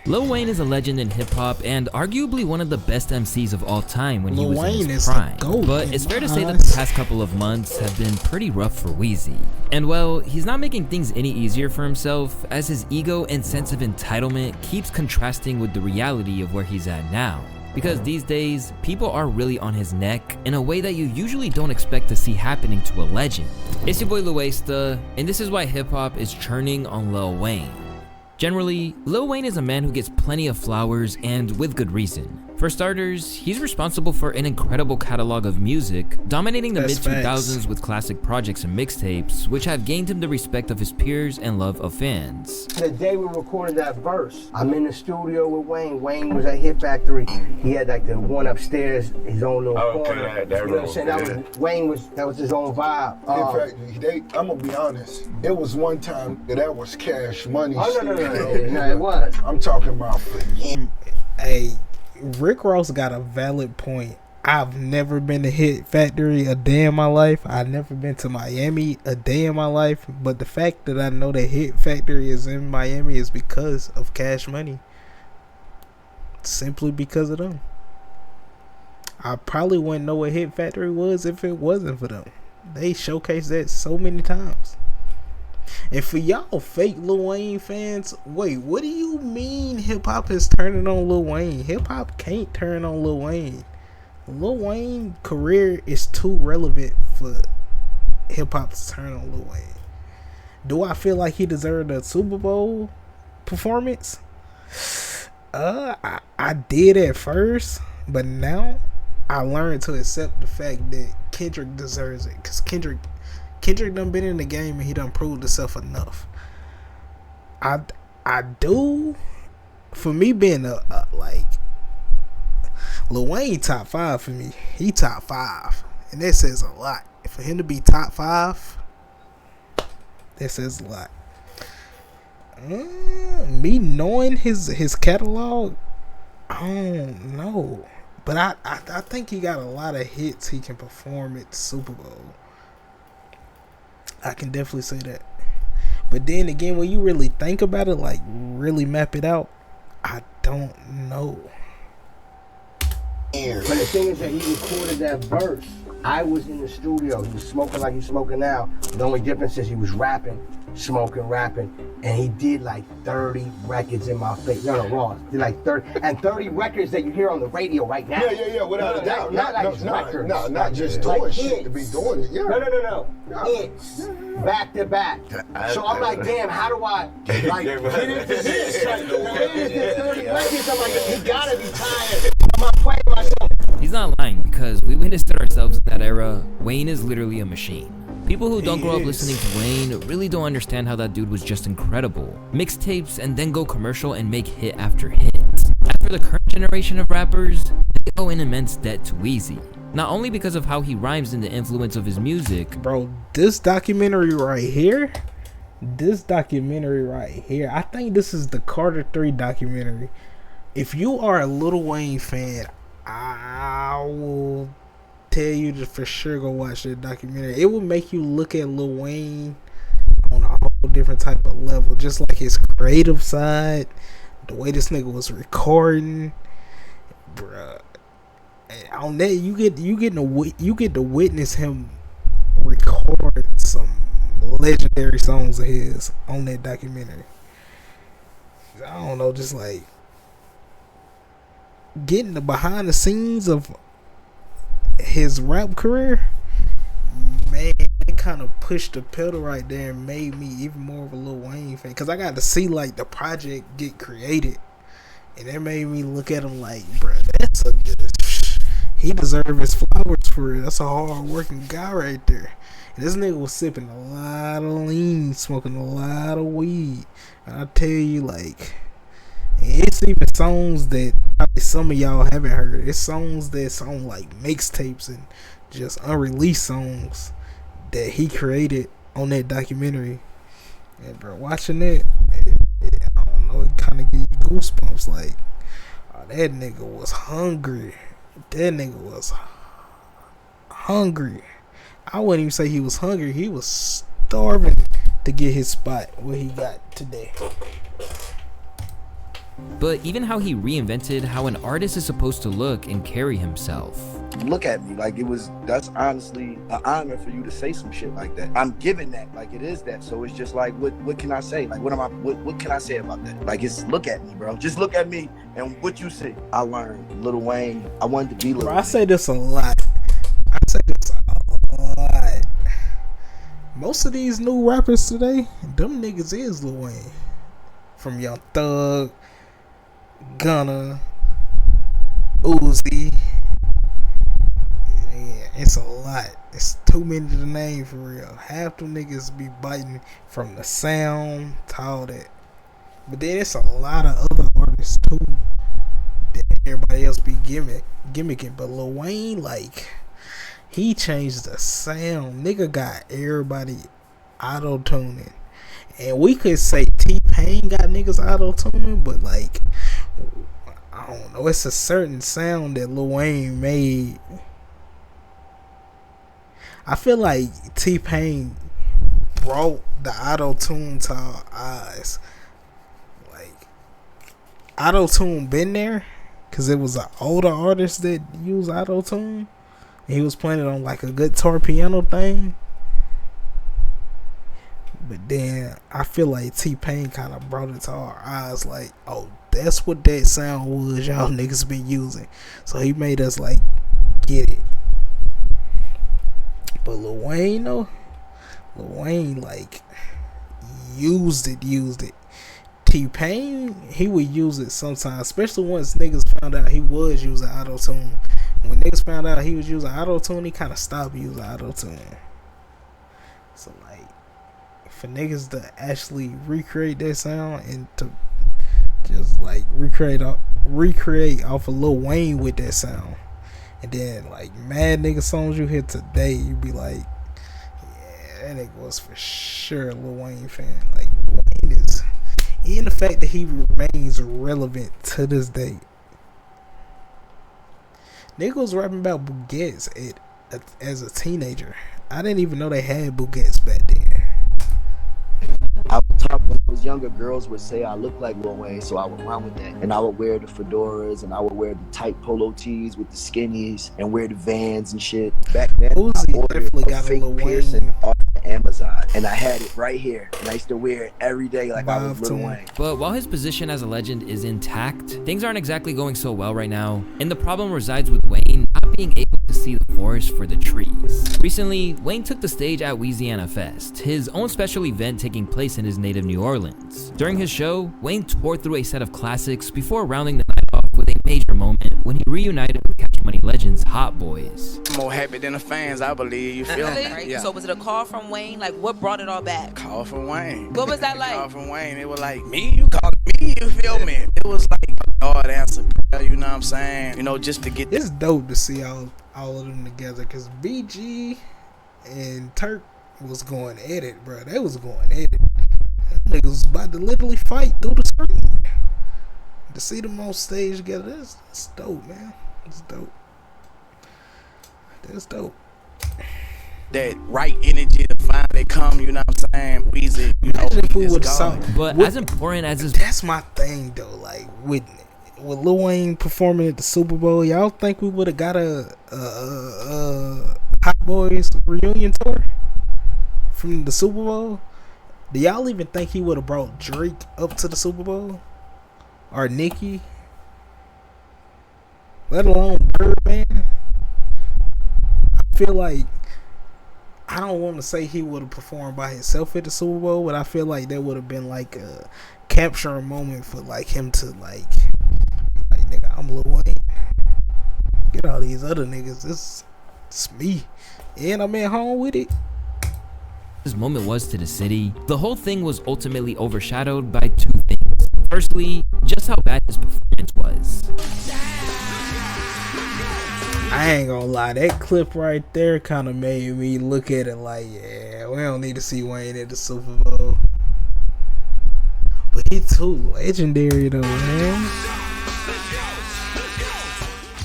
Lil Wayne is a legend in hip-hop and arguably one of the best MCs of all time when he was in his prime. But it's fair to say that the past couple of months have been pretty rough for Wheezy. And well, he's not making things any easier for himself, as his ego and sense of entitlement keeps contrasting with the reality of where he's at now. Because these days, people are really on his neck in a way that you usually don't expect to see happening to a legend. It's your boy Whoiscam, and this is why hip-hop is churning on Lil Wayne. Generally, Lil Wayne is a man who gets plenty of flowers, and with good reason. For starters, he's responsible for an incredible catalog of music, dominating the mid-2000s with classic projects and mixtapes, which have gained him the respect of his peers and love of fans. The day we recorded that verse, I'm in the studio with Wayne. Wayne was at Hit Factory. He had like the one upstairs, his own little corner. You know what I'm saying? That was his own vibe. In fact, I'm gonna be honest. It was one time that was Cash Money. Oh no, it was. I'm talking about for you. Hey, Rick Ross got a valid point. I've never been to Hit Factory a day in my life. I've never been to Miami a day in my life. But the fact that I know that Hit Factory is in Miami is because of Cash Money. Simply because of them. I probably wouldn't know what Hit Factory was if it wasn't for them. They showcased that so many times. And for y'all fake Lil Wayne fans, wait, what do you mean hip-hop is turning on Lil Wayne? Hip-hop can't turn on Lil Wayne. Lil Wayne's career is too relevant for hip-hop to turn on Lil Wayne. Do I feel like he deserved a Super Bowl performance? I did at first, but now I learned to accept the fact that Kendrick deserves it. Because Kendrick done been in the game and he done proved himself enough. I do. For me being like Lil Wayne top 5 for me. He top 5. And that says a lot. For him to be top 5, that says a lot. Me knowing his catalog, I don't know. But I think he got a lot of hits he can perform at the Super Bowl. I can definitely say that. But then again, when you really think about it, like really map it out, I don't know. But the thing is that he recorded that verse. I was in the studio. He was smoking like he's smoking now. The only difference is he was rapping, smoking, rapping, and he did like 30 records in my face. No, wrong. Did like 30 records that you hear on the radio right now. Yeah, without a doubt. Not just like doing shit to be doing it. Yeah. No. Hits, back to back. So I'm like, damn, how do I like get into this? Like, get into 30 records. I'm like, you gotta be tired. I'm not playing myself. He's not lying, because we witnessed it ourselves in that era. Wayne is literally a machine. People who don't grow up listening to Wayne really don't understand how that dude was just incredible. Mixtapes and then go commercial and make hit after hit. As for the current generation of rappers, they owe an immense debt to Wheezy. Not only because of how he rhymes and the influence of his music. Bro, this documentary right here, I think this is the Carter 3 documentary. If you are a Lil Wayne fan, I will tell you to for sure go watch that documentary. It will make you look at Lil Wayne on a whole different type of level, just like his creative side, the way this nigga was recording, bruh. And on that, you get to witness him record some legendary songs of his on that documentary. I don't know, just like getting the behind the scenes of his rap career, man, it kind of pushed the pedal right there and made me even more of a Lil Wayne fan, because I got to see like the project get created, and that made me look at him like, bruh, he deserves his flowers for it. That's a hard working guy right there. And this nigga was sipping a lot of lean, smoking a lot of weed, and I tell you, like, it's even songs that probably some of y'all haven't heard. It's songs that's on like mixtapes and just unreleased songs that he created on that documentary. And bro, watching that, I don't know, it kind of gives you goosebumps. Like, oh, that nigga was hungry. I wouldn't even say he was hungry. He was starving to get his spot where he got today. but even how he reinvented how an artist is supposed to look and carry himself. Look at me, like that's honestly an honor for you to say some shit like that. I'm giving that, like it is that. So it's just like, what can I say? Like, what can I say about that? Like, it's look at me, bro. Just look at me and what you see. I learned Lil Wayne. I wanted to be Lil Wayne. I say this a lot. Most of these new rappers today, them niggas is Lil Wayne. From Young Thug, Gunna, Uzi. Yeah, it's a lot. It's too many to name for real. Half them niggas be biting from the sound to all that. But then it's a lot of other artists too that everybody else be gimmicking. But Lil Wayne, like, he changed the sound. Nigga got everybody auto-tuning. And we could say T-Pain got niggas auto-tuning, but like, I don't know. It's a certain sound that Lil Wayne made. I feel like T-Pain brought the auto-tune to our eyes. Like, auto-tune been there, because it was an older artist that used auto-tune. He was playing it on like a guitar piano thing. But then I feel like T-Pain kind of brought it to our eyes, like, oh, that's what that sound was y'all niggas been using. So he made us like get it. But Lil Wayne though, Lil Wayne like used it. T-Pain, he would use it sometimes, especially once niggas found out he was using auto-tune. When niggas found out he was using auto-tune, he kind of stopped using auto-tune. So like, for niggas to actually recreate that sound and to just like recreate off of Lil Wayne with that sound, and then like mad nigga songs you hear today, you be like, yeah, that nigga was for sure a Lil Wayne fan. Like, Lil Wayne is, and the fact that he remains relevant to this day. Nigga was rapping about baguettes as a teenager. I didn't even know they had baguettes back then. I would talk when I was younger. Girls would say I look like Lil Wayne, so I would run with that. And I would wear the fedoras, and I would wear the tight polo tees with the skinnies, and wear the Vans and shit. Back then, Uzi I ordered definitely a got fake a Lil piercing Wayne off Amazon, and I had it right here, and I used to wear it every day like I was Lil Wayne. But while his position as a legend is intact, things aren't exactly going so well right now, and the problem resides with Wayne not being able to see the forest for the trees. Recently, Wayne took the stage at Whoiscam Fest, his own special event taking place in his native New Orleans. During his show, Wayne tore through a set of classics before rounding the night off with a major moment when he reunited with Cash Money legends Hot Boys. More happy than the fans, I believe. You feel me? Yeah. So was it a call from Wayne? Like, what brought it all back? Call from Wayne. What was that like? Call from Wayne. It was like, me? You called me? You feel me? It was like God answered prayer, you know what I'm saying? You know, just to get. It's dope to see all of them together, because BG and Turk was going at it, bro. They was going at it. Them niggas was about to literally fight through the screen. To see them on stage together, that's dope, man. It's dope. That's dope. That right energy to finally come, you know what I'm saying? Weezy, you know, Imagine if we would have But as important as his... That's my thing, though. Like, with Lil Wayne performing at the Super Bowl, y'all think we would have got a Hot Boys reunion tour from the Super Bowl? Do y'all even think he would have brought Drake up to the Super Bowl? Or Nicki? Let alone Birdman? I feel like, I don't want to say he would have performed by himself at the Super Bowl, but I feel like that would have been like a capture moment for like him to like nigga, I'm Lil Wayne. Get all these other niggas. It's me. And I'm at home with it. His moment was to the city, the whole thing was ultimately overshadowed by two things. Firstly, just how bad his performance was. I ain't gonna lie, that clip right there kind of made me look at it like, yeah, we don't need to see Wayne at the Super Bowl. But he too legendary though, man.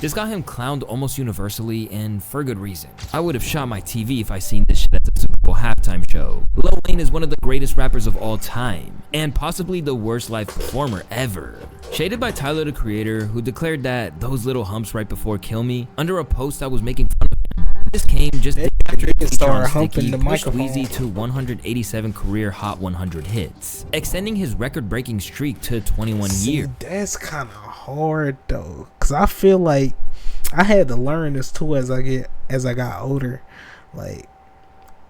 This got him clowned almost universally, and for good reason. I would have shot my TV if I seen this shit at the Super Bowl halftime show. Lil Wayne is one of the greatest rappers of all time, and possibly the worst live performer ever. Shaded by Tyler the Creator, who declared that "those little humps right before kill me" under a post that was making fun of him. This came just after he started humping the pushed microphone. Wheezy to 187 career Hot 100 hits, extending his record-breaking streak to 21 years. That's kind of hard though, cause I feel like I had to learn this too as I got older. Like,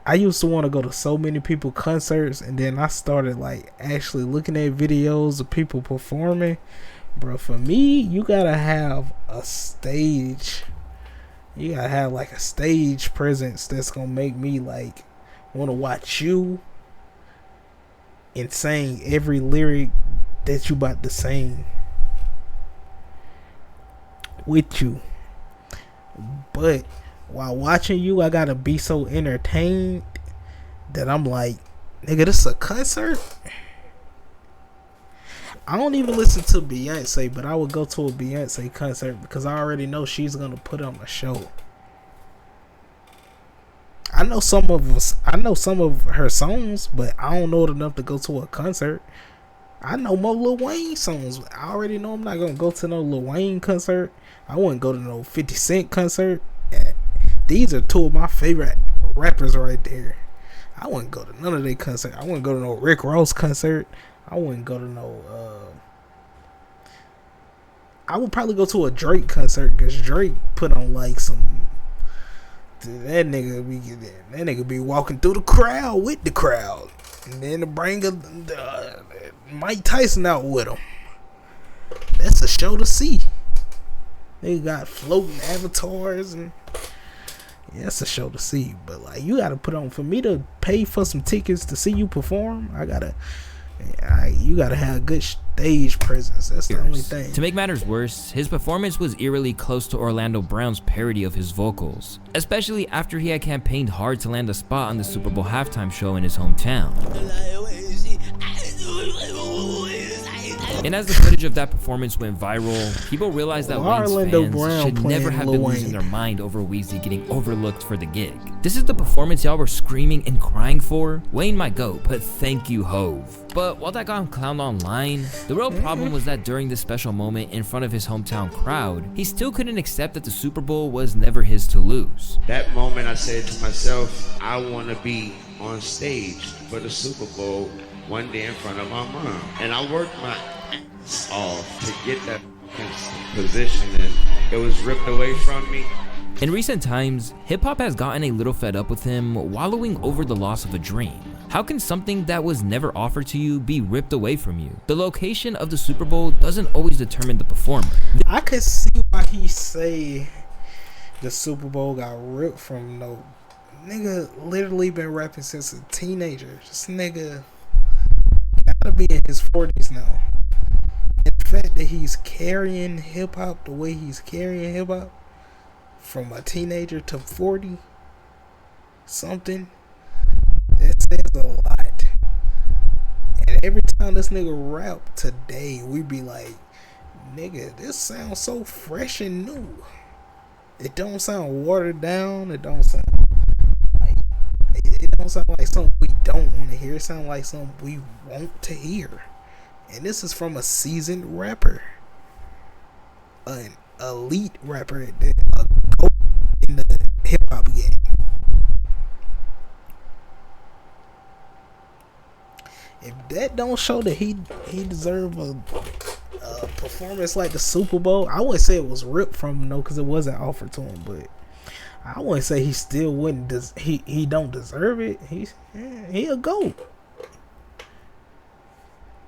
I used to want to go to so many people concerts, and then I started like actually looking at videos of people performing. Bro, for me, you gotta have a stage. You gotta have like a stage presence that's gonna make me like want to watch you and sing every lyric that you about to sing with you. But while watching you, I gotta be so entertained that I'm like, nigga, this is a concert? I don't even listen to Beyonce, but I would go to a Beyonce concert because I already know she's gonna put on a show. I know some of her songs, but I don't know it enough to go to a concert. I know more Lil Wayne songs. I already know I'm not gonna go to no Lil Wayne concert. I wouldn't go to no 50 Cent concert. These are two of my favorite rappers right there. I wouldn't go to none of their concert. I wouldn't go to no Rick Ross concert. I wouldn't go to no I would probably go to a Drake concert because Drake put on like some. That nigga be walking through the crowd with the crowd, and then to bring Mike Tyson out with him. That's a show to see. They got floating avatars, and yeah, that's a show to see. But like, you gotta put on, for me to pay for some tickets to see you perform, you gotta have a good stage presence. That's the only thing. To make matters worse, his performance was eerily close to Orlando Brown's parody of his vocals, especially after he had campaigned hard to land a spot on the Super Bowl halftime show in his hometown. And as the footage of that performance went viral, people realized that Wayne's fans should never have been losing their mind over Wheezy getting overlooked for the gig. This is the performance y'all were screaming and crying for? Wayne might go, but thank you, Hove. But while that got him clowned online, the real problem was that during this special moment in front of his hometown crowd, he still couldn't accept that the Super Bowl was never his to lose. That moment I said to myself, I want to be on stage for the Super Bowl one day in front of my mom. And I worked my ass off to get that position, and it was ripped away from me. In recent times, hip-hop has gotten a little fed up with him wallowing over the loss of a dream. How can something that was never offered to you be ripped away from you? The location of the Super Bowl doesn't always determine the performer. I could see why he say the Super Bowl got ripped from no nigga. Literally been rapping since a teenager. This nigga gotta be in his 40s now. And the fact that he's carrying hip hop the way he's carrying hip hop from a teenager to 40 something, that says a lot. And every time this nigga rap today, we be like, nigga, this sounds so fresh and new. It don't sound watered down. It don't sound like something we don't want to hear. It sounds like something we want to hear. And this is from a seasoned rapper, an elite rapper, a GOAT in the hip hop game. If that don't show that he deserve a performance like the Super Bowl, I wouldn't say it was ripped from him, no, because it wasn't offered to him. But I wouldn't say he still wouldn't. He don't deserve it. He a GOAT.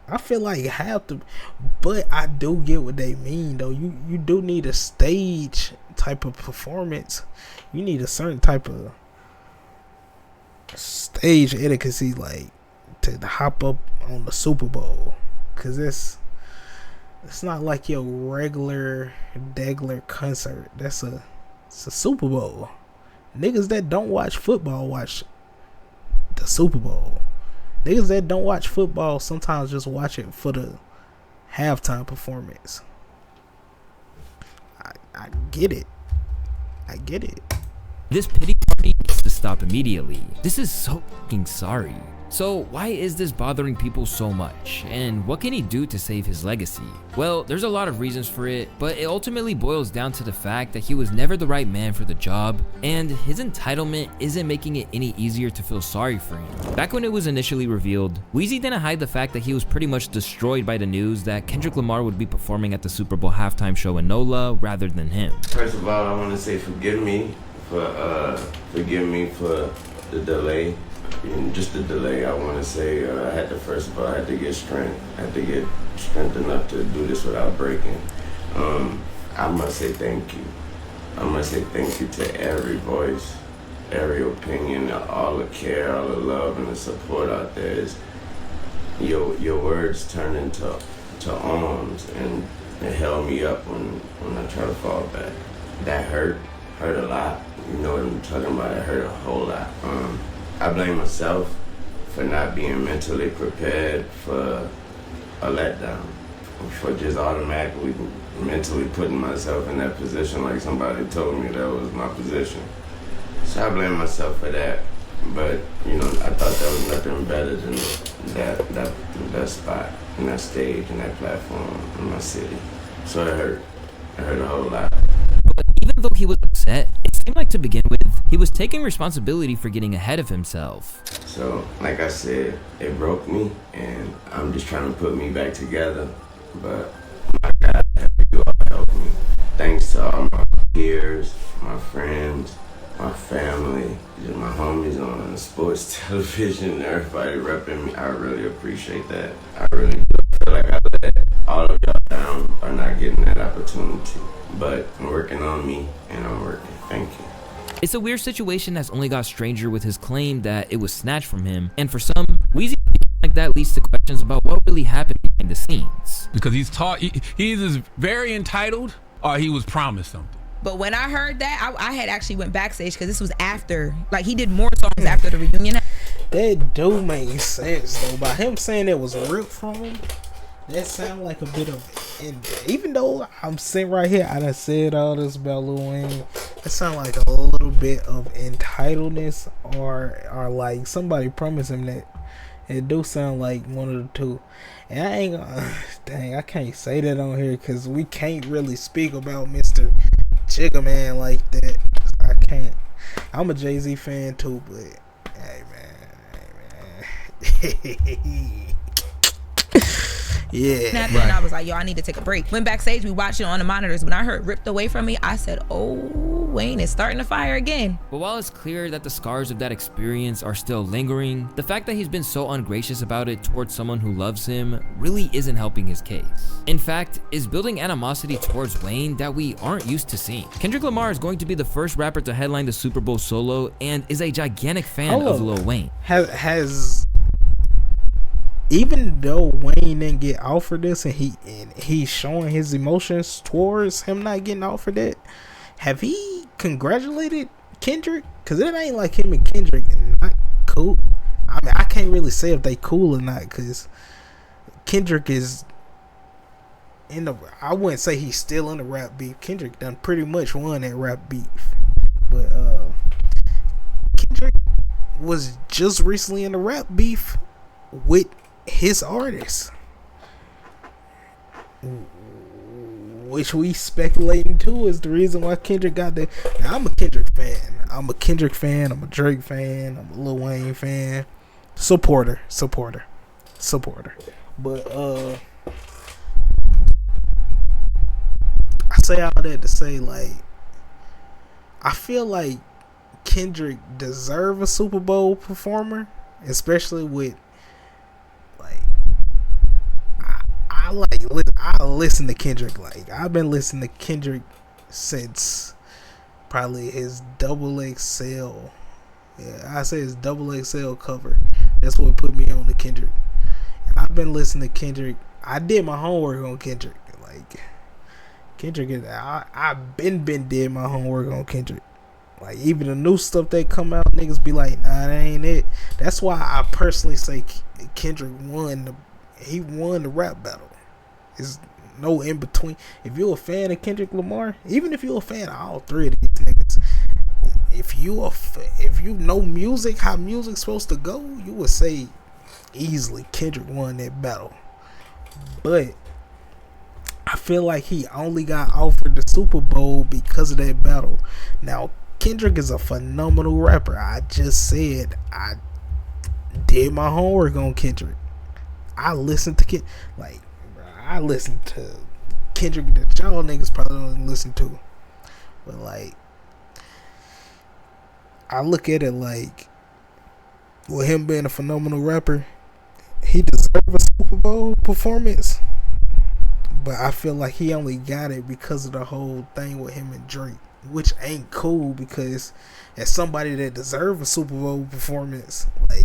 I feel like you have to, but I do get what they mean though. You do need a stage type of performance. You need a certain type of stage etiquette, like to hop up on the Super Bowl, cause it's not like your regular concert. It's a Super Bowl. Niggas that don't watch football watch the Super Bowl. Niggas that don't watch football sometimes just watch it for the halftime performance. I get it. This pity party is the stop immediately. This is so fucking sorry. So why is this bothering people so much, and what can he do to save his legacy? Well, there's a lot of reasons for it, but it ultimately boils down to the fact that he was never the right man for the job, and his entitlement isn't making it any easier to feel sorry for him. Back when it was initially revealed, Wheezy didn't hide the fact that he was pretty much destroyed by the news that Kendrick Lamar would be performing at the Super Bowl halftime show in NOLA rather than him. First of all, I want to say forgive me for the delay. And just the delay, I want to say I had to get strength. I had to get strength enough to do this without breaking. I must say thank you. I must say thank you to every voice, every opinion, all the care, all the love and the support out there. Your words turned into arms, and it held me up when I try to fall back. That hurt a lot. You know what I'm talking about? It hurt a whole lot. I blame myself for not being mentally prepared for a letdown, for just automatically mentally putting myself in that position like somebody told me that was my position. So I blame myself for that. But, you know, I thought there was nothing better than that spot and that stage and that platform in my city. So it hurt. It hurt a whole lot. But even though he was upset, it seemed like to begin with, he was taking responsibility for getting ahead of himself. So, like I said, it broke me, and I'm just trying to put me back together. But my God, you all helped me. Thanks to all my peers, my friends, my family, just my homies on the sports television, everybody repping me. I really appreciate that. I really do feel like I let all of y'all down by not getting that opportunity. But I'm working on me, and I'm working. Thank you. It's a weird situation that's only got stranger with his claim that it was snatched from him, and for some, Wheezy like that leads to questions about what really happened behind the scenes. Because he's either very entitled or he was promised something. But when I heard that, I had actually went backstage because this was after, like, he did more songs after the reunion. That do make sense though. By him saying it was ripped from him, that sound like a bit of, even though I'm sitting right here, I done said all this about Lil Wayne, it sound like a little bit of entitledness or like somebody promised him that. It do sound like one of the two. And I ain't gonna, dang, I can't say that on here because we can't really speak about Mr. Jigga Man like that. I can't. I'm a Jay-Z fan too, but hey man. Yeah. And then I was like, yo, I need to take a break. Went backstage, we watched it on the monitors. When I heard ripped away from me, I said, oh, Wayne is starting to fire again. But while it's clear that the scars of that experience are still lingering, the fact that he's been so ungracious about it towards someone who loves him really isn't helping his case. In fact, is building animosity towards Wayne that we aren't used to seeing. Kendrick Lamar is going to be the first rapper to headline the Super Bowl solo and is a gigantic fan of Lil Wayne. Even though Wayne didn't get offered this and he's showing his emotions towards him not getting offered it, have he congratulated Kendrick? Because it ain't like him and Kendrick not cool. I mean, I can't really say if they cool or not because Kendrick is in the, I wouldn't say he's still in the rap beef. Kendrick done pretty much won that rap beef. But Kendrick was just recently in the rap beef with his artists, which we speculating too is the reason why Kendrick got that. Now, I'm a Kendrick fan. I'm a Drake fan. I'm a Lil Wayne fan. Supporter. But I say all that to say, like, I feel like Kendrick deserve a Super Bowl performer, especially with, like, I listen to Kendrick. Like, I've been listening to Kendrick since probably his XXL. Yeah, I say his XXL cover. That's what put me on to Kendrick. I've been listening to Kendrick. I did my homework on Kendrick. Like, Kendrick is, I've been did my homework on Kendrick. Like, even the new stuff that come out, niggas be like, nah, that ain't it. That's why I personally say Kendrick won the rap battle. There's no in between. If you're a fan of Kendrick Lamar, even if you're a fan of all three of these niggas, if if you know music, how music's supposed to go, you would say easily Kendrick won that battle. But I feel like he only got offered the Super Bowl because of that battle. Now, Kendrick is a phenomenal rapper. I just said I did my homework on Kendrick. I listened to Kendrick that y'all niggas probably don't listen to. But like, I look at it like, with him being a phenomenal rapper, he deserves a Super Bowl performance. But I feel like he only got it because of the whole thing with him and Drake, which ain't cool, because as somebody that deserves a Super Bowl performance, like,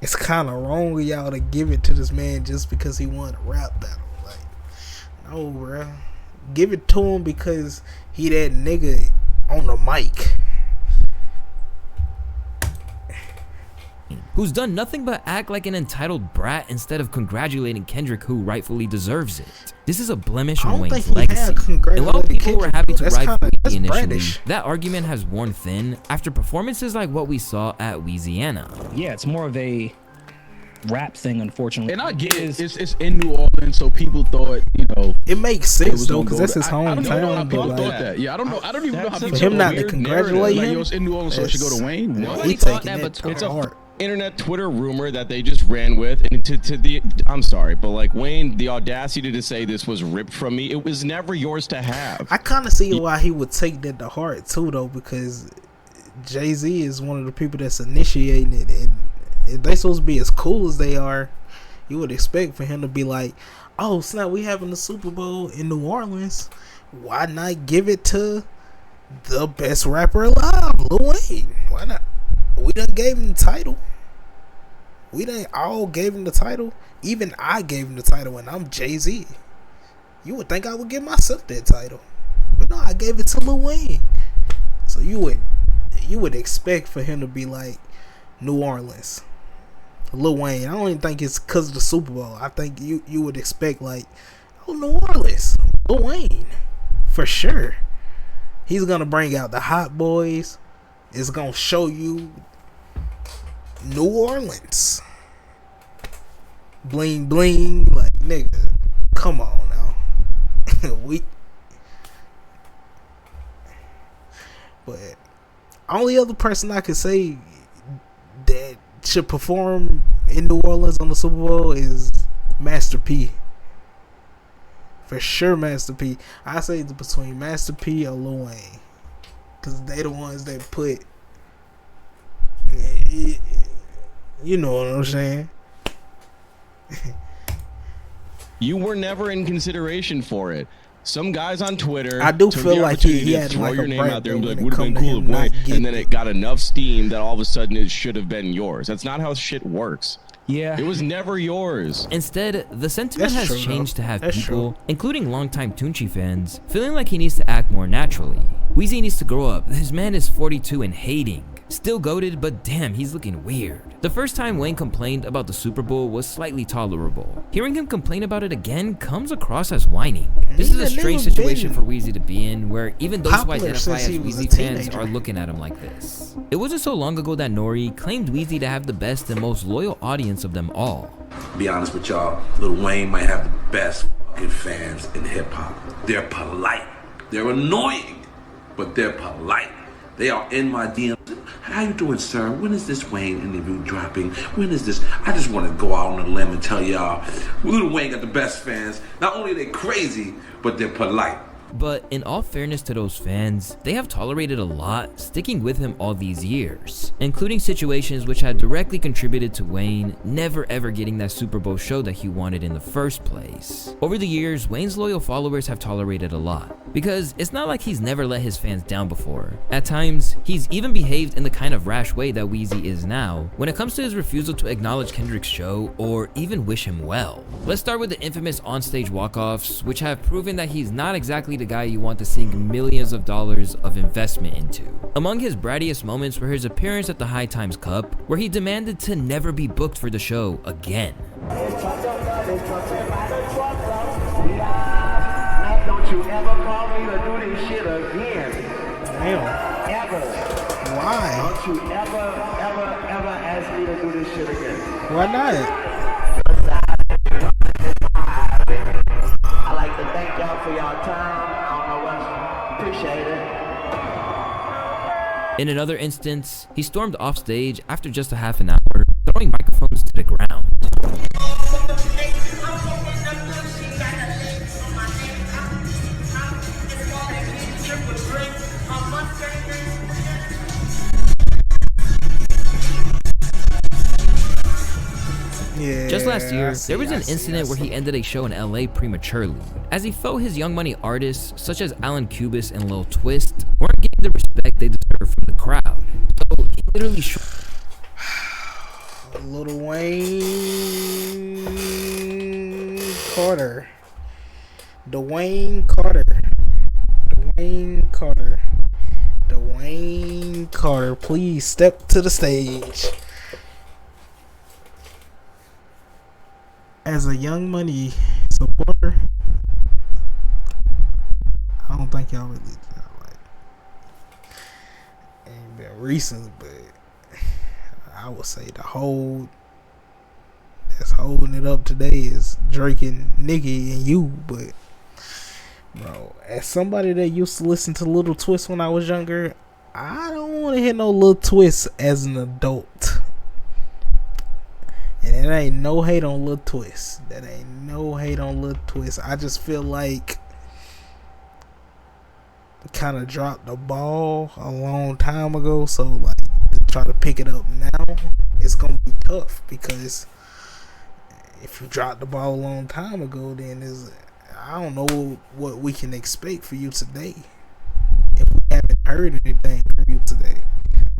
it's kind of wrong of y'all to give it to this man just because he won a rap battle. Like, no, bro. Give it to him because he that nigga on the mic. Who's done nothing but act like an entitled brat instead of congratulating Kendrick, who rightfully deserves it. This is a blemish on Wayne's legacy. And while people were happy to ride for Weezy initially, that argument has worn thin after performances like what we saw at Louisiana. Yeah, it's more of a rap thing, unfortunately. And I get it. It's in New Orleans, so people thought, you know, it makes sense though, because that's his hometown. I thought that. Yeah, I don't know. I don't even know how people him not to congratulate him. Like, it's in New Orleans, so it should go to Wayne. What? He thought that, but it's a internet Twitter rumor that they just ran with, and I'm sorry, but like, Wayne, the audacity to say this was ripped from me. It was never yours to have. I kind of see why he would take that to heart too, though, because Jay-Z is one of the people that's initiating it, and if they supposed to be as cool as they are, you would expect for him to be like, oh snap, we having the Super Bowl in New Orleans, why not give it to the best rapper alive, Lil Wayne? Why not? We done gave him the title. We done all gave him the title. Even I gave him the title, and I'm Jay-Z. You would think I would give myself that title, but no, I gave it to Lil Wayne. So you would expect for him to be like, New Orleans, Lil Wayne. I don't even think it's because of the Super Bowl. I think you would expect like, oh, New Orleans, Lil Wayne, for sure. He's gonna bring out the Hot Boys. It's gonna show you New Orleans, bling bling. Like, nigga, come on now. But only other person I could say that should perform in New Orleans on the Super Bowl is Master P. For sure, Master P. I say it's between Master P or Lil Wayne, because they the ones that put, you know what I'm saying. You were never in consideration for it. Some guys on Twitter, I do feel like he had throw like your a name break out there and be like, when would it have been come to cool him if not Wayne, getting and then it got enough steam that all of a sudden it should have been yours. That's not how shit works. Yeah. It was never yours. Instead, the sentiment That's has true, changed though. to have That's people, including longtime Tunchi fans, feeling like he needs to act more naturally. Wheezy needs to grow up. This man is 42 and hating. Still goated, but damn, he's looking weird. The first time Wayne complained about the Super Bowl was slightly tolerable. Hearing him complain about it again comes across as whining. This is a strange situation for Wheezy to be in, where even those who identify as Wheezy fans are looking at him like this. It wasn't so long ago that Nori claimed Wheezy to have the best and most loyal audience of them all. Be honest with y'all, Lil Wayne might have the best fucking fans in hip-hop. They're polite. They're annoying, but they're polite. They are in my DMs. How you doing, sir? When is this Wayne interview dropping? When is this? I just want to go out on a limb and tell y'all, Lil Wayne got the best fans. Not only are they crazy, but they're polite. But in all fairness to those fans, they have tolerated a lot, sticking with him all these years, including situations which had directly contributed to Wayne never ever getting that Super Bowl show that he wanted in the first place. Over the years, Wayne's loyal followers have tolerated a lot, because it's not like he's never let his fans down before. At times, he's even behaved in the kind of rash way that Wheezy is now, when it comes to his refusal to acknowledge Kendrick's show or even wish him well. Let's start with the infamous onstage walk-offs, which have proven that he's not exactly the guy you want to sink millions of dollars of investment into. Among his brattiest moments were his appearance at the High Times Cup, where he demanded to never be booked for the show again. you ever call me to do this shit again. Damn. Ever. Why? Don't you ever ask me to do this shit again. Why not? I like to thank y'all for y'all time. I don't know what. Appreciate it. In another instance, he stormed off stage after just a half an hour, throwing microphones to the ground. Yeah, just last year, there was an incident where he ended a show in LA prematurely, as he felt his Young Money artists, such as Alan Cubis and Lil Twist, weren't getting the respect they deserve from the crowd. So he literally Lil Wayne Carter. Dwayne Carter, please step to the stage. As a Young Money supporter, I don't think y'all really ain't been recent, but I would say the whole that's holding it up today is Drake and Nicki and you. But bro, as somebody that used to listen to Little Twist when I was younger, I don't want to hear no Little Twist as an adult. And it ain't no hate on Lil Twist. I just feel like kind of dropped the ball a long time ago. So like to try to pick it up now, it's gonna be tough, because if you dropped the ball a long time ago, then I don't know what we can expect for you today if we haven't heard anything from you today.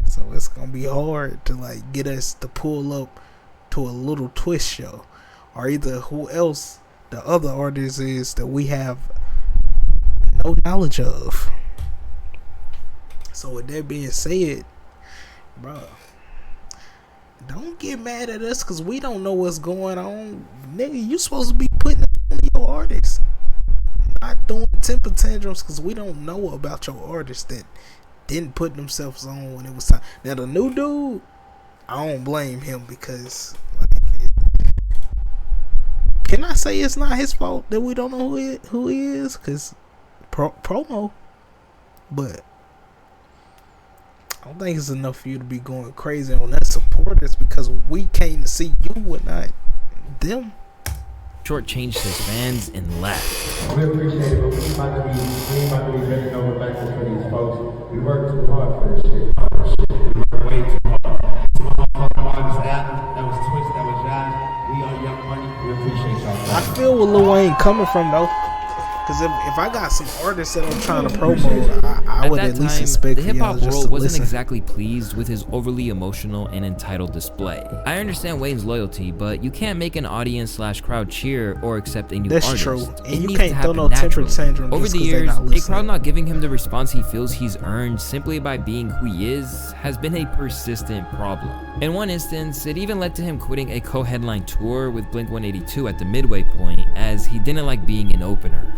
So it's gonna be hard to like get us to pull up to a Little Twist show, or either who else the other artist is that we have no knowledge of. So with that being said, bro, don't get mad at us because we don't know what's going on. Nigga, you supposed to be putting on your artists, not doing temper tantrums because we don't know about your artists that didn't put themselves on when it was time. Now the new dude, I don't blame him, because can I say it's not his fault that we don't know who he is? Because promo. But I don't think it's enough for you to be going crazy on that supporters, because we came to see you and not them. shortchanged his fans and left. We appreciate it, but we about to be bending over backwards for these folks. We work too hard for this shit. We work way too hard. That was Twist, that was Josh. We are Young Money. We appreciate y'all. I feel where Lil Wayne coming from though. Because if I got some artists that I'm trying to promote, I would at least expect the hip hop y'all world wasn't listen. exactly pleased with his overly emotional and entitled display. I understand Wayne's loyalty, but you can't make an audience/crowd cheer or accept a new That's artist. true. And It you needs can't to throw happen no temper naturally. tantrum Over just the 'cause they years, not a listening. crowd not giving him the response he feels he's earned simply by being who he is has been a persistent problem. In one instance, it even led to him quitting a co-headline tour with Blink-182 at the midway point, as he didn't like being an opener.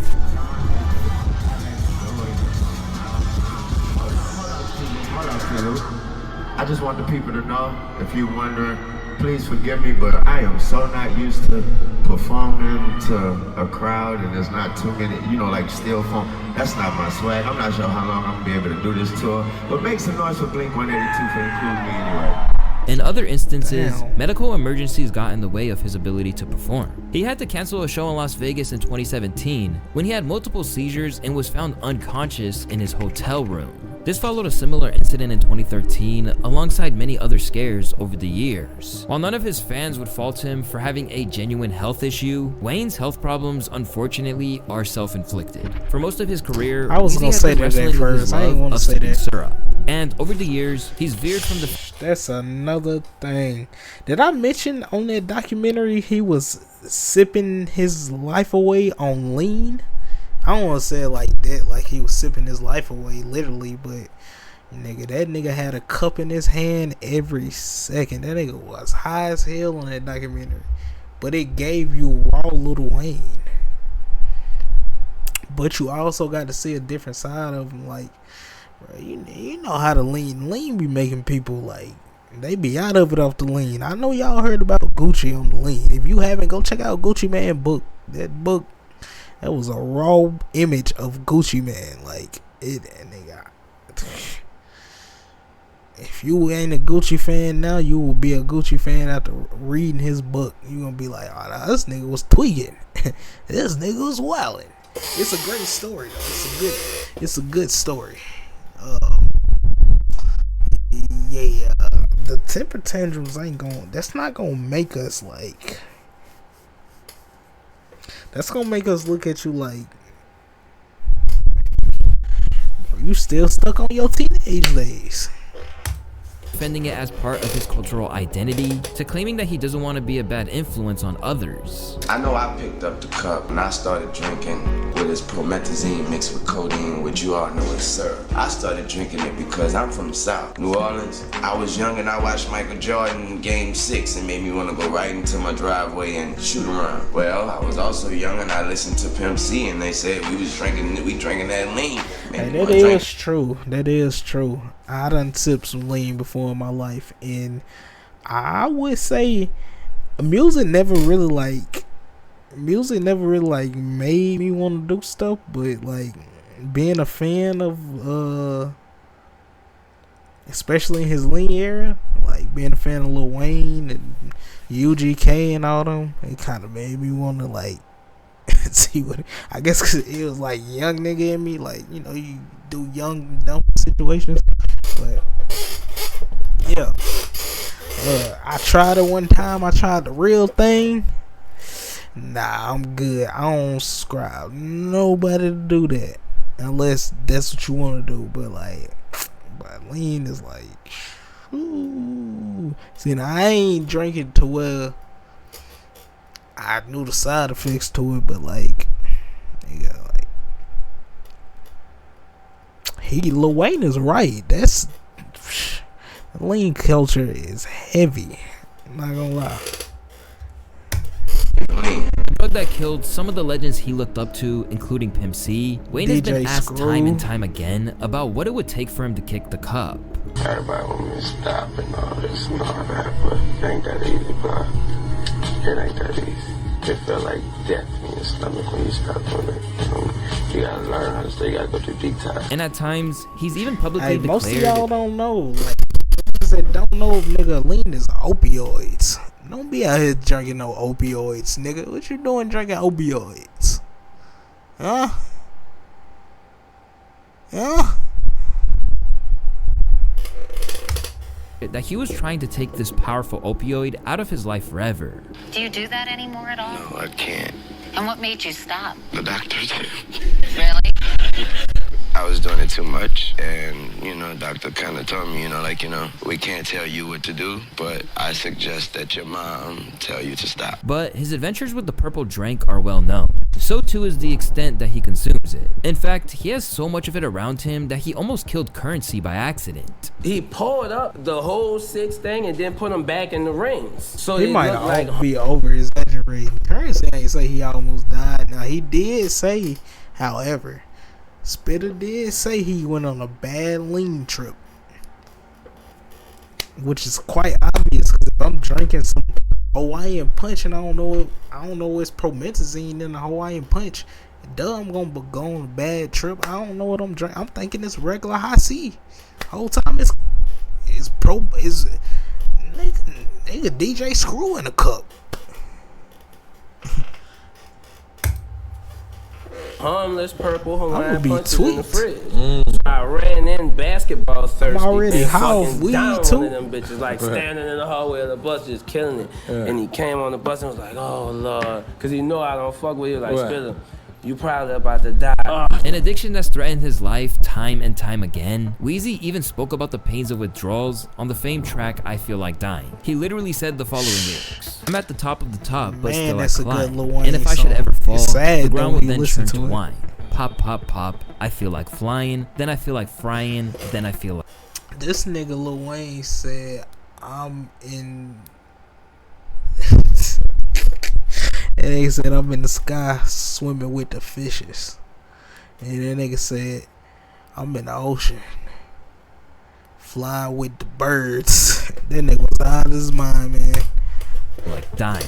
I just want the people to know, if you're wondering, please forgive me, but I am so not used to performing to a crowd and there's not too many, like still phone. That's not my swag. I'm not sure how long I'm gonna be able to do this tour, but make some noise for Blink-182 for including me anyway. In other instances, medical emergencies got in the way of his ability to perform. He had to cancel a show in Las Vegas in 2017 when he had multiple seizures and was found unconscious in his hotel room. This followed a similar incident in 2013 alongside many other scares over the years. While none of his fans would fault him for having a genuine health issue, Wayne's health problems unfortunately are self-inflicted. For most of his career, I was Weezy gonna has say been that wrestling at with his first. I ain't love wanna of say sipping that. syrup. And over the years, he's veered from the... That's another thing. Did I mention on that documentary he was sipping his life away on lean? I don't want to say it like that, like he was sipping his life away literally, but nigga, that nigga had a cup in his hand every second. That nigga was high as hell on that documentary, but it gave you raw Lil Wayne. but you also got to see a different side of him. Like, bro, you know how to lean be making people like they be out of it off the lean. I know y'all heard about Gucci on the lean. If you haven't, go check out Gucci Man book. That book, that was a raw image of Gucci Man. Like it, and they got. If you ain't a Gucci fan now, you will be a Gucci fan after reading his book. You gonna be like, oh, nah, this nigga was tweaking. This nigga was wilding. It's a great story though. It's a good story. Yeah, the temper tantrums that's not gonna make us like. That's gonna make us look at you like, you still stuck on your teenage days. Defending it as part of his cultural identity, to claiming that he doesn't want to be a bad influence on others. I know I picked up the cup and I started drinking with this promethazine mixed with codeine, which you all know is syrup. I started drinking it because I'm from the South, New Orleans. I was young and I watched Michael Jordan in Game 6 and made me want to go right into my driveway and shoot around. Well, I was also young and I listened to Pimp C and they said we drinking that lean. Hey, that is true. That is true. I done sipped some lean before in my life, and I would say music never really made me want to do stuff, but like being a fan of especially in his lean era, like being a fan of Lil Wayne and UGK and all them, it kind of made me want to like see what, I guess cause it was like young nigga in me, like, you know, you do young dumb situations. But yeah, I tried it one time. I tried the real thing. Nah, I'm good. I don't subscribe nobody to do that unless that's what you want to do. But lean is like, ooh. See, now I ain't drinking to where I knew the side effects to it, but like, nigga, like, Lil Wayne is right. That's lean culture is heavy. I'm not gonna lie. The drug that killed some of the legends he looked up to, including Pimp C, Wayne has been asked time and time again about what it would take for him to kick the cup. Everybody want me to stop and all this and all that, but it ain't that easy, bro. It ain't that easy. It feel like death in your stomach when you start doing it. You gotta learn how to stay, you gotta go through detox. And at times, he's even publicly declared... Most of y'all don't know. Like, that don't know if nigga lean is opioids. Don't be out here drinking no opioids, nigga. What you doing drinking opioids? Huh? That he was trying to take this powerful opioid out of his life forever. Do you do that anymore at all? No, I can't. And what made you stop? The doctor did. Really? I was doing it too much, and, you know, the doctor kind of told me, we can't tell you what to do, but I suggest that your mom tell you to stop. But his adventures with the purple drink are well known. So too is the extent that he consumes it. In fact, he has so much of it around him that he almost killed Currency by accident. He poured up the whole 6 thing and then put them back in the rings. So he might be over exaggerating. Currency ain't say he almost died. Now he did say, however, Spitter did say he went on a bad lean trip, which is quite obvious because if I'm drinking some Hawaiian punch and I don't know it's promethazine in the Hawaiian punch, duh, I'm gonna go on a bad trip. I don't know what I'm drinking. I'm thinking it's regular high C. Whole time it's nigga DJ Screw in a cup. Harmless purple Hawaiian punches tweaked in the fridge. So I ran in basketball thirsty. I'm already fucking weed down too. one of them bitches, like standing in the hallway of the bus just killing it. And he came on the bus and was like, oh Lord, because he know I don't fuck with you. Like, Spitter, you probably about to die. An addiction that's threatened his life time and time again. Wheezy even spoke about the pains of withdrawals on the famed track I Feel Like Dying. He literally said the following lyrics: I'm at the top of the top, but still I climb. And if I should ever fall, the ground will then turn to wine. Pop, pop, pop, I feel like flying, then I feel like frying, then I feel like... This nigga Lil Wayne said, I'm in... And he said, I'm in the sky swimming with the fishes. And that nigga said, I'm in the ocean, flying with the birds. That nigga was out of his mind, man. Like dying.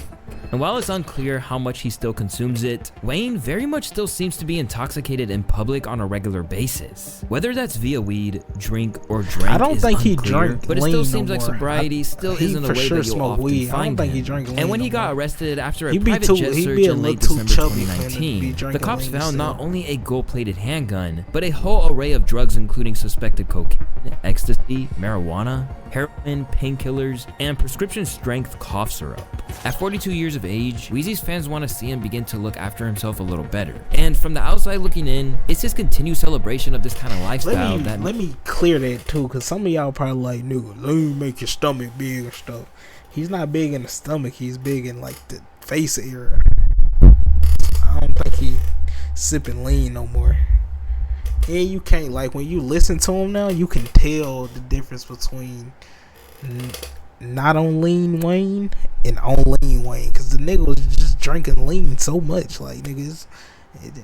And while it's unclear how much he still consumes it, Wayne very much still seems to be intoxicated in public on a regular basis. Whether that's via weed, drink, or drank I don't is think he unclear, drank but it lean still no seems like more. sobriety still He isn't a for way sure that you'll smoke often weed. I don't find think he him. drank lean And when no he got more. arrested after a He be private too- jet he search be a in late little too December chubby for him to be 2019, the drinking cops lean found still. not only a gold-plated handgun, but a whole array of drugs including suspected cocaine, ecstasy, marijuana, heroin, painkillers, and prescription-strength cough syrup. At 42 years of age, Wheezy's fans want to see him begin to look after himself a little better. And from the outside looking in, it's his continued celebration of this kind of lifestyle Let me clear that too, because some of y'all probably like, nigga, let me make your stomach big and stuff. He's not big in the stomach, he's big in like the face area. I don't think he sipping lean no more. And you can't, like, when you listen to him now, you can tell the difference between not on lean Wayne and on lean Wayne, because the nigga was just drinking lean so much, like, niggas. And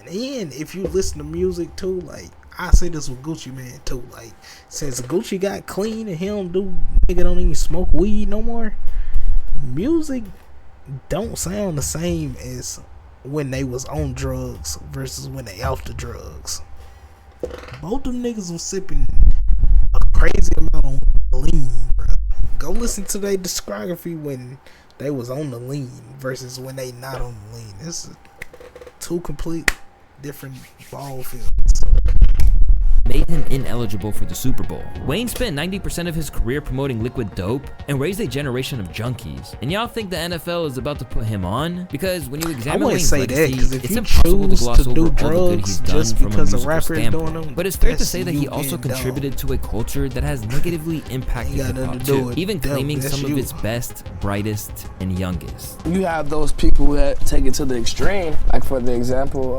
then if you listen to music too, like, I say this with Gucci Man too, like, since Gucci got clean and he nigga don't even smoke weed no more, music don't sound the same as when they was on drugs versus when they off the drugs. Both them niggas was sipping a crazy amount of lean, bro. Go listen to their discography when they was on the lean versus when they not on the lean. It's two complete different ball fields. Made him ineligible for the Super Bowl. Wayne spent 90% of his career promoting liquid dope and raised a generation of junkies. And y'all think the NFL is about to put him on? Because when you examine Wayne's legacy, it's impossible to gloss over all the good he's done from a musical standpoint. But it's fair to say that he also contributed to a culture that has negatively impacted hip-hop too, even claiming some of its best, brightest, and youngest. You have those people that take it to the extreme. Like, for the example,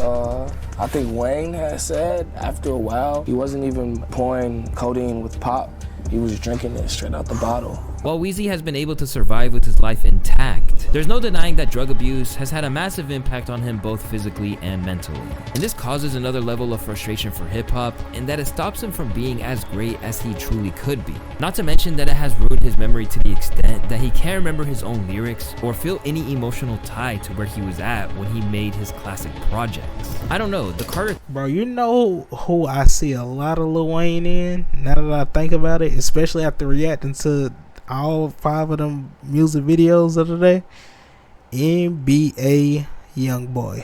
I think Wayne has said after a while he wasn't even pouring codeine with pop. He was drinking it straight out the bottle. While Wheezy has been able to survive with his life intact, there's no denying that drug abuse has had a massive impact on him both physically and mentally. And this causes another level of frustration for hip-hop, in that it stops him from being as great as he truly could be. Not to mention that it has ruined his memory to the extent that he can't remember his own lyrics or feel any emotional tie to where he was at when he made his classic projects. I don't know, the Carter... Bro, you know who I see a lot of Lil Wayne in, now that I think about it, especially after reacting to all 5 of them music videos of the day? NBA Youngboy.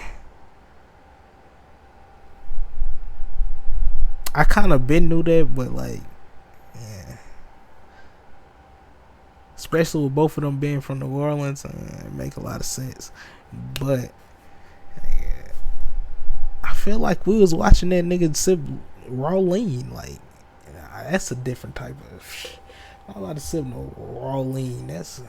I kind of been knew that, but like, yeah. Especially with both of them being from New Orleans, it make a lot of sense. But yeah, I feel like we was watching that nigga sip raw lean. Like, that's a different type of. Not allowed to sip no raw lean. That's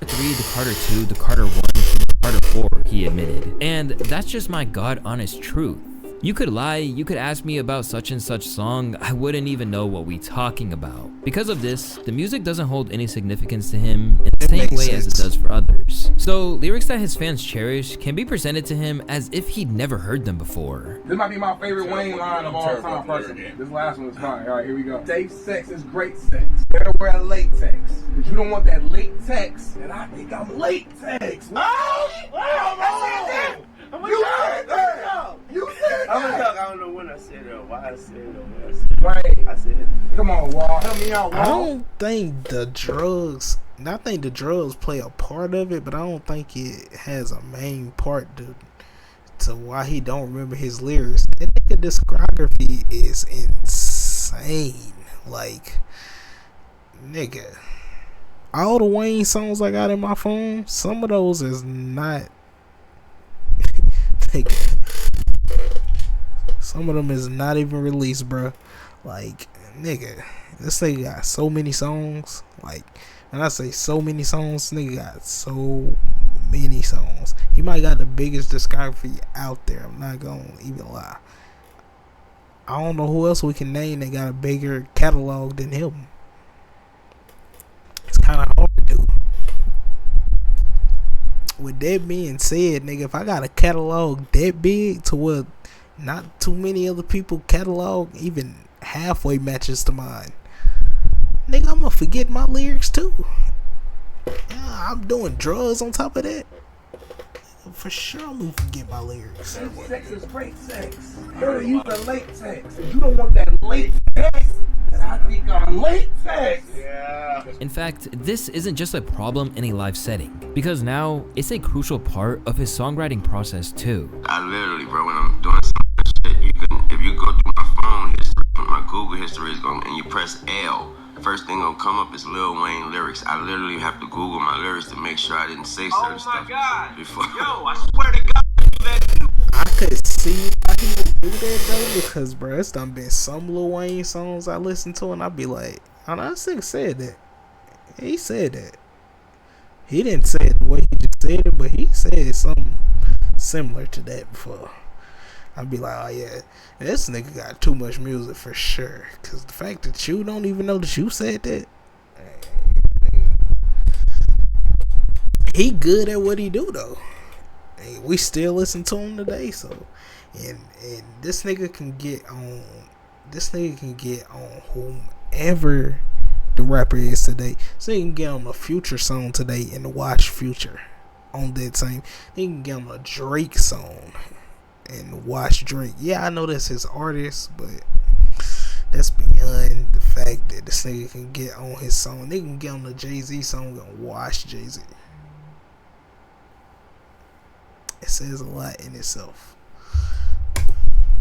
3, the Carter 2, the Carter 1, the Carter 4, he admitted. And that's just my god honest truth. You could lie, you could ask me about such and such song, I wouldn't even know what we talking about. Because of this, the music doesn't hold any significance to him in the same way as it does for others. So lyrics that his fans cherish can be presented to him as if he'd never heard them before. This might be my favorite Wayne line of all time, personally. This last one is fine. All right, here we go. Safe sex is great sex. Better wear latex. Because you don't want that latex. And I think I'm latex. You said that. You said that. I don't know when I said it or why I said it or when I said it. Right. I said it. Come on, Wall. Help me out, Wall. I don't think the drugs. I think the drugs play a part of it, but I don't think it has a main part to why he don't remember his lyrics. That nigga discography is insane. Like, nigga, all the Wayne songs I got in my phone, some of those is not. Some of them is not even released, bro. Like, nigga, this nigga got so many songs. Like, when I say so many songs, nigga got so many songs. He might got the biggest discography out there. I'm not gonna even lie. I don't know who else we can name that got a bigger catalog than him. It's kind of hard to do. With that being said, nigga, if I got a catalog that big to what Not too many other people catalog even halfway matches to mine. Nigga, I'm gonna forget my lyrics too. Yeah, I'm doing drugs on top of that. For sure, I'm gonna forget my lyrics. Sex is great sex. Better use the latex. If you don't want that latex, then I think I'm latex. Yeah. In fact, this isn't just a problem in a live setting, because now it's a crucial part of his songwriting process too. I literally, bro, when I'm doing some shit, if you go through my phone history, my Google history is going, and you press L, first thing gonna come up is Lil Wayne lyrics. I literally have to Google my lyrics to make sure I didn't say certain stuff. Oh my God! Before. Yo, I swear to God, I do that too. I could see why he would do that though, because bro, it's done been some Lil Wayne songs I listen to, and I'd be like, oh, no, this nigga said that. He said that. He didn't say it the way he just said it, but he said something similar to that before. I'd be like, oh yeah, this nigga got too much music for sure. Cause the fact that you don't even know that you said that, he good at what he do though. And we still listen to him today. So, and this nigga can get on. This nigga can get on whomever the rapper is today. So he can get on a Future song today and watch Future on that same. He can get on a Drake song and watch Drake. Yeah, I know that's his artist, but that's beyond the fact that this nigga can get on his song. They can get on the Jay-Z song and watch Jay-Z. It says a lot in itself.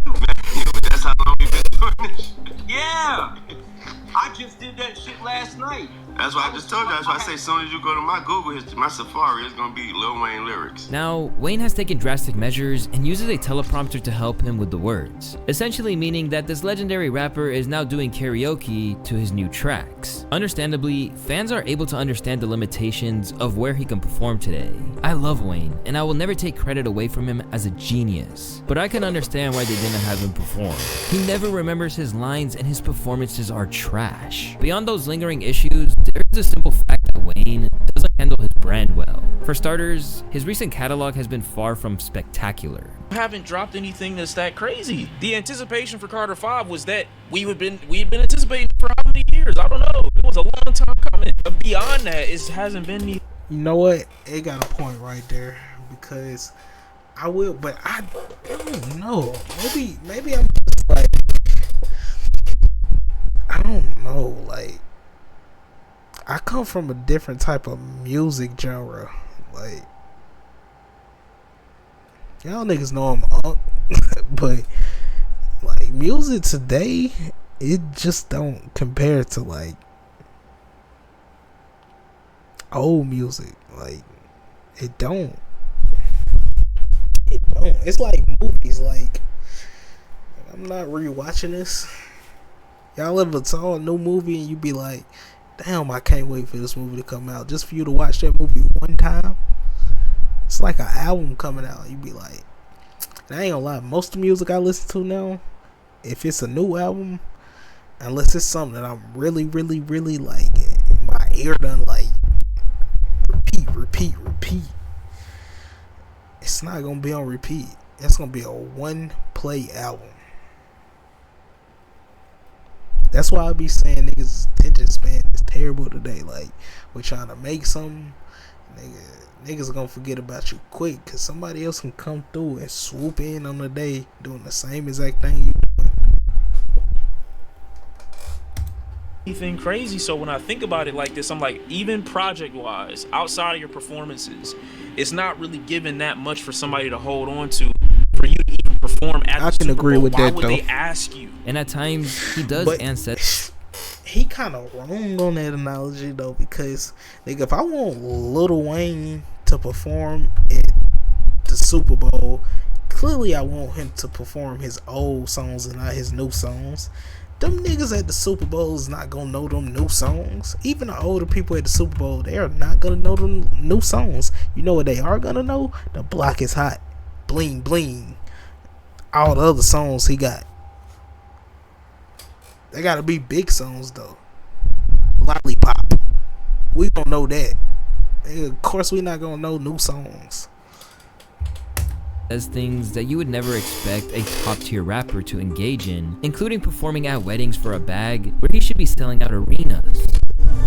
That's how long we've been doing this. Yeah, I just did that shit last night. That's why I just told you. That's why I say as soon as you go to my Google history, my Safari, it's gonna be Lil Wayne lyrics. Now, Wayne has taken drastic measures and uses a teleprompter to help him with the words, essentially meaning that this legendary rapper is now doing karaoke to his new tracks. Understandably, fans are able to understand the limitations of where he can perform today. I love Wayne, and I will never take credit away from him as a genius, but I can understand why they didn't have him perform. He never remembers his lines and his performances are trash. Beyond those lingering issues, there is a simple fact that Wayne doesn't handle his brand well. For starters, his recent catalog has been far from spectacular. Haven't dropped anything that's that crazy. The anticipation for Carter 5 was that we had been anticipating for how many years? I don't know. It was a long time coming. But beyond that, it hasn't been any. You know what? It got a point right there, because I will, but I don't know. Maybe I'm just like, I don't know, like, I come from a different type of music genre. Like, y'all niggas know I'm up, but like music today, it just don't compare to like old music. Like, it don't. It's like movies. Like, I'm not rewatching this. Y'all ever saw a new movie and you be like, damn, I can't wait for this movie to come out, just for you to watch that movie one time? It's like an album coming out. You be like, and I ain't gonna lie, most of the music I listen to now, if it's a new album, unless it's something that I'm really, really, really like, my ear done like repeat, it's not gonna be on repeat. It's gonna be a one play album. That's why I be saying niggas' attention span is terrible today. Like, we're trying to make something, niggas are gonna forget about you quick, cause somebody else can come through and swoop in on the day doing the same exact thing you doing. Anything crazy. So when I think about it like this, I'm like, even project wise, outside of your performances, it's not really given that much for somebody to hold on to for you to even perform at the Super Bowl. I can agree with that. Why would they ask you? And at times he does answer. He kind of wrong on that analogy though, because like, if I want Lil Wayne to perform at the Super Bowl, clearly I want him to perform his old songs and not his new songs. Them niggas at the Super Bowl is not gonna know them new songs. Even the older people at the Super Bowl, they are not gonna know them new songs. You know what they are gonna know? The Block is Hot, Bling Bling, all the other songs he got. They gotta be big songs though. Lollipop, we gonna know that. And of course, we not gonna know new songs. says things that you would never expect a top-tier rapper to engage in, including performing at weddings for a bag where he should be selling out arenas.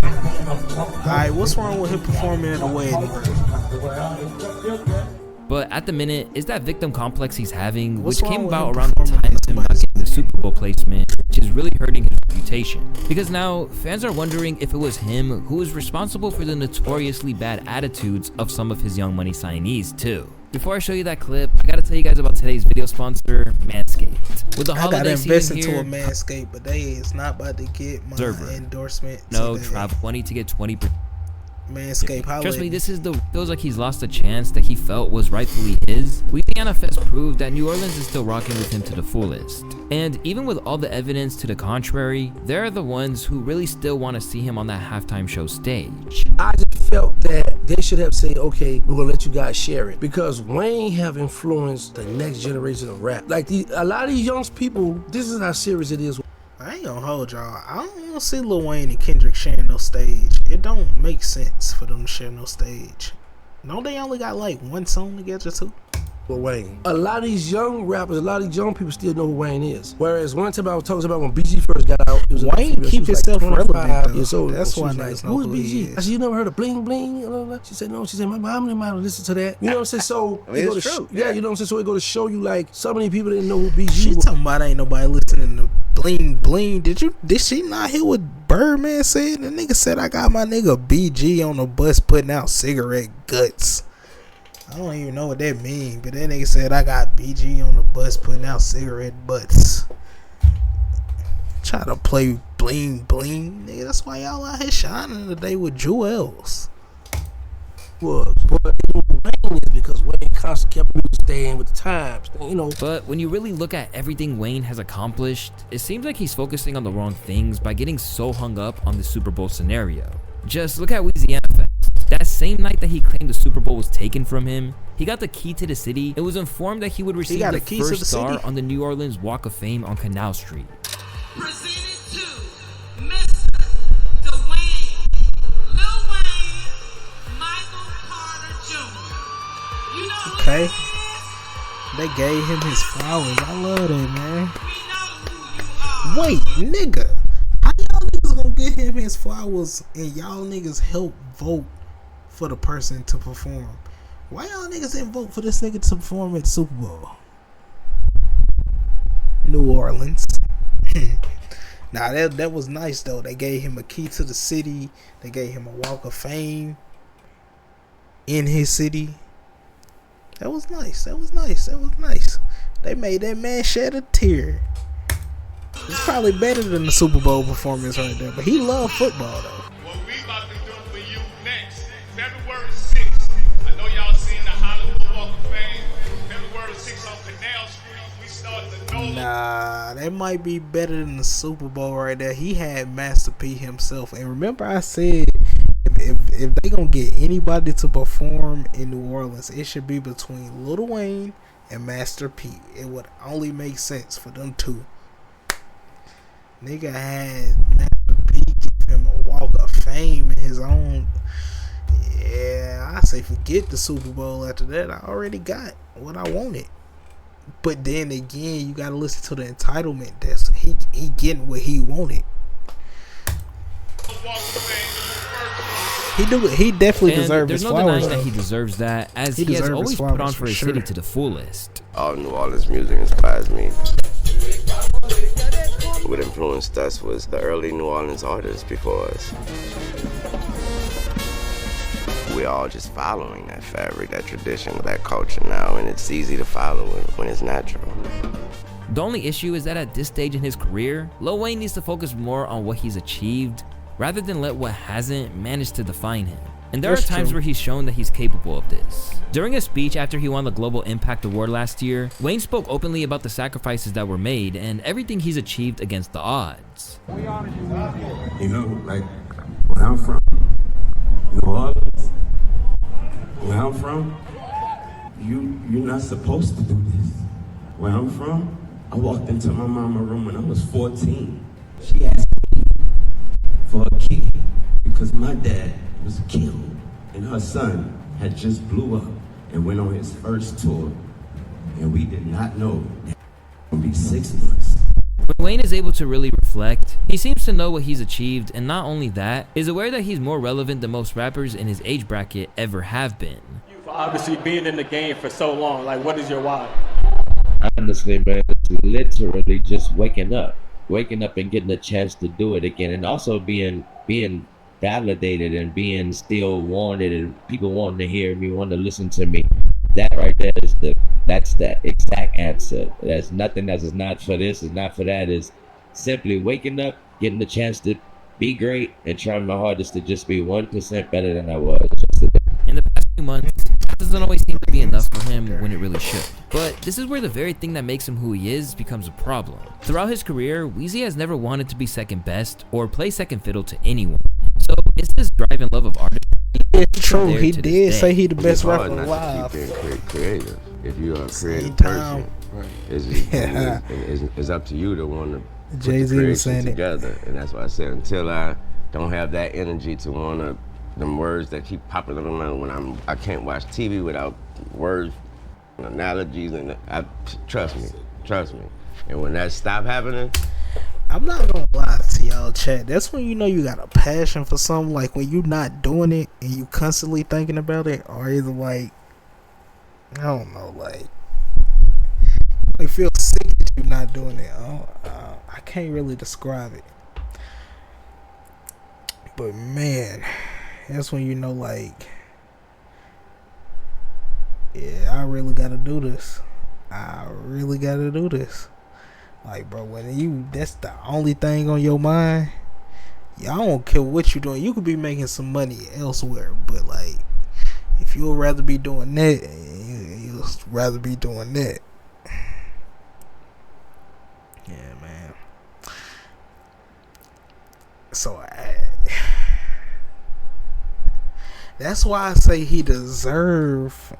Alright, what's wrong with him performing at a wedding? But at the minute, it's that victim complex he's having, What's which came wrong with about him around the performing time at of him not somebody's getting the Super Bowl placement, which is really hurting his reputation. Because now, fans are wondering if it was him who was responsible for the notoriously bad attitudes of some of his Young Money signees too. Before I show you that clip, I gotta tell you guys about today's video sponsor, Manscaped. With the holiday season here, I gotta invest into a Manscaped, but they is not about to get my endorsement. No, travel 20 to get 20%. Manscaped, trust me, this is the feels like he's lost a chance that he felt was rightfully his. Louisiana Fest proved that New Orleans is still rocking with him to the fullest. And even with all the evidence to the contrary, there are the ones who really still want to see him on that halftime show stage. I just felt that they should have said, okay, we're gonna let you guys share it, because Wayne have influenced the next generation of rap. Like a lot of these young people, this is how serious it is. I ain't gonna hold y'all. I don't see Lil Wayne and Kendrick sharing no stage. It don't make sense for them to share no stage. Don't they only got like one song together too? Wayne. A lot of these young rappers, a lot of these young people still know who Wayne is. Whereas one time I was talking about when BG first got out, it was Wayne keep himself like relevant. That's why like, who is BG? I said, you never heard of Bling Bling? She said, no. She said, my mom didn't mind to listen to that. You know what I'm saying? So I mean, it's true. Yeah, you know what I'm saying? So it go to show you like so many people didn't know who BG she was. Talking about ain't nobody listening to Bling Bling. Did she not hear what Birdman said? The nigga said I got my nigga BG on the bus putting out cigarette guts. I don't even know what that mean, but that nigga said I got BG on the bus putting out cigarette butts. Try to play Bling Bling, nigga. That's why y'all out here shining today with jewels. Was, but Wayne is because Wayne constantly kept me staying with the times, you know. But when you really look at everything Wayne has accomplished, it seems like he's focusing on the wrong things by getting so hung up on the Super Bowl scenario. Just look at Louisiana Fest. That same night that he claimed the Super Bowl was taken from him, he got the key to the city and was informed that he would receive the first star on the New Orleans Walk of Fame on Canal Street. Presented to Mr. Dwayne, Lil Wayne, Michael Carter Jr. You know okay. They gave him his flowers. I love that, man. Wait, nigga. How y'all niggas gonna give him his flowers and y'all niggas help vote for the person to perform? Why y'all niggas didn't vote for this nigga to perform at the Super Bowl? New Orleans. Nah, that was nice though. They gave him a key to the city. They gave him a Walk of Fame in his city. That was nice. That was nice. That was nice. They made that man shed a tear. It's probably better than the Super Bowl performance right there. But he loved football though. What we about to do for you next, February 6th. I know y'all seen the Hollywood Walk of Fame. February 6th on Canal Street. We start the Nah, that might be better than the Super Bowl right there. He had Master P himself. And remember I said if they gonna get anybody to perform in New Orleans, it should be between Lil Wayne and Master P. It would only make sense for them two. Nigga had Master P give him a Walk of Fame in his own. Yeah, I say forget the Super Bowl after that. I already got what I wanted. But then again, you gotta listen to the entitlement. That's he getting what he wanted. He definitely deserves his flowers. There's no denying that he deserves that, as he has always put on for his city to the fullest. All New Orleans music inspires me. What influenced us was the early New Orleans artists before us. We're all just following that fabric, that tradition, that culture now, and it's easy to follow it when it's natural. The only issue is that at this stage in his career, Lil Wayne needs to focus more on what he's achieved rather than let what hasn't managed to define him. And there are times where he's shown that he's capable of this. During a speech after he won the Global Impact Award last year, Wayne spoke openly about the sacrifices that were made and everything he's achieved against the odds. You know, like where I'm from, New Orleans, where I'm from, you're not supposed to do this. Where I'm from, I walked into my mama's room when I was 14. She asked me for a kid because my dad was killed and her son had just blew up and went on his first tour did not know that it would be 6 months. When Wayne is able to really reflect, he seems to know what he's achieved, and not only that, is aware that he's more relevant than most rappers in his age bracket ever have been. For obviously being in the game for so long, like what is your why? Honestly, man, it's literally just waking up and getting a chance to do it again, and also being validated and being still wanted, and people wanting to hear me, wanting to listen to me. That right there is that's the exact answer. There's nothing that is not for this, is not for that. Is simply waking up, getting the chance to be great, and trying my hardest to just be 1% better than I was yesterday. In the past few months, that doesn't always seem to be enough for him when it really should. But this is where the very thing that makes him who he is becomes a problem. Throughout his career, Wheezy has never wanted to be second best or play second fiddle to anyone. So it's this drive and love of artistry. It's true. He did say he the best rapper alive. Keep being creative. If you are a creative person, it's up to you to want to put Jay-Z the was saying creation together. And that's why I said until I don't have that energy to want to, them words that keep popping in my mind when I can't watch TV without words, and analogies, and trust me. And when that stop happening, I'm not gonna lie to y'all, chat. That's when you know you got a passion for something. Like when you're not doing it and you constantly thinking about it, or either like, I don't know, like you feel sick that you're not doing it. I can't really describe it, but man, that's when you know, like, yeah, I really gotta do this. Like, bro, when that's the only thing on your mind, I don't care what you're doing. You could be making some money elsewhere, but like, if you'd rather be doing that, you'll rather be doing that. Yeah, man. So that's why I say he deserve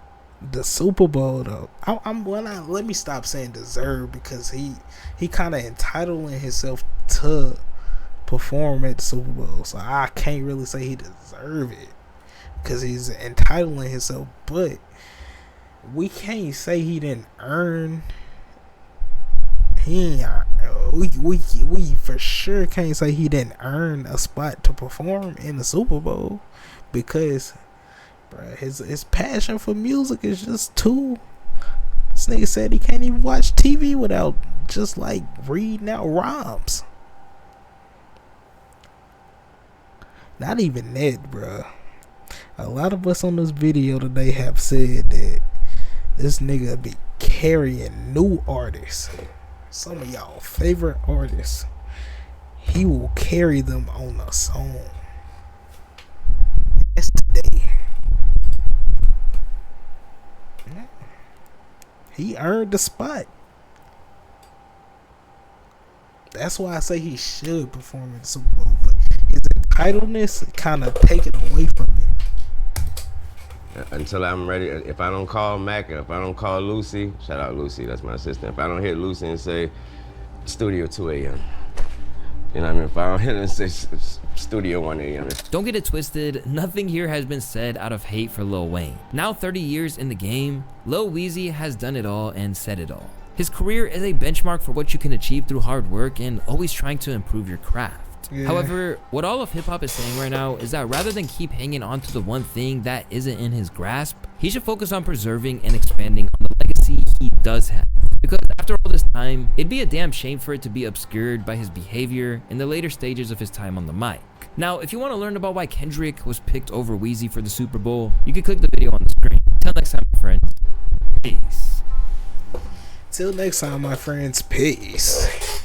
the Super Bowl though. Let me stop saying deserve, because he kind of entitling himself to perform at the Super Bowl. So I can't really say he deserve it because he's entitling himself. But we can't say he didn't earn. We for sure can't say he didn't earn a spot to perform in the Super Bowl, because bruh, his passion for music is just too. This nigga said he can't even watch TV without just like reading out rhymes. Not even that, bruh. A lot of us on this video today have said that this nigga be carrying new artists. Some of y'all favorite artists, he will carry them on a song. That's today. He earned the spot. That's why I say he should perform in the Super Bowl. But his entitledness kind of taken away from it. until I'm ready. If I don't call Mac, if I don't call Lucy, shout out Lucy, that's my assistant. If I don't hit Lucy and say, studio 2 a.m. You know what I mean? If I don't hit her and say studio 1 a.m. Don't get it twisted, nothing here has been said out of hate for Lil Wayne. Now 30 years in the game, Lil Weezy has done it all and said it all. His career is a benchmark for what you can achieve through hard work and always trying to improve your craft. Yeah. However, what all of hip-hop is saying right now is that rather than keep hanging on to the one thing that isn't in his grasp, he should focus on preserving and expanding on the legacy he does have. Because after all this time, it'd be a damn shame for it to be obscured by his behavior in the later stages of his time on the mic. Now, if you want to learn about why Kendrick was picked over Weezy for the Super Bowl, you can click the video on the screen. Till next time, my friends. Peace. Till next time, my friends. Peace.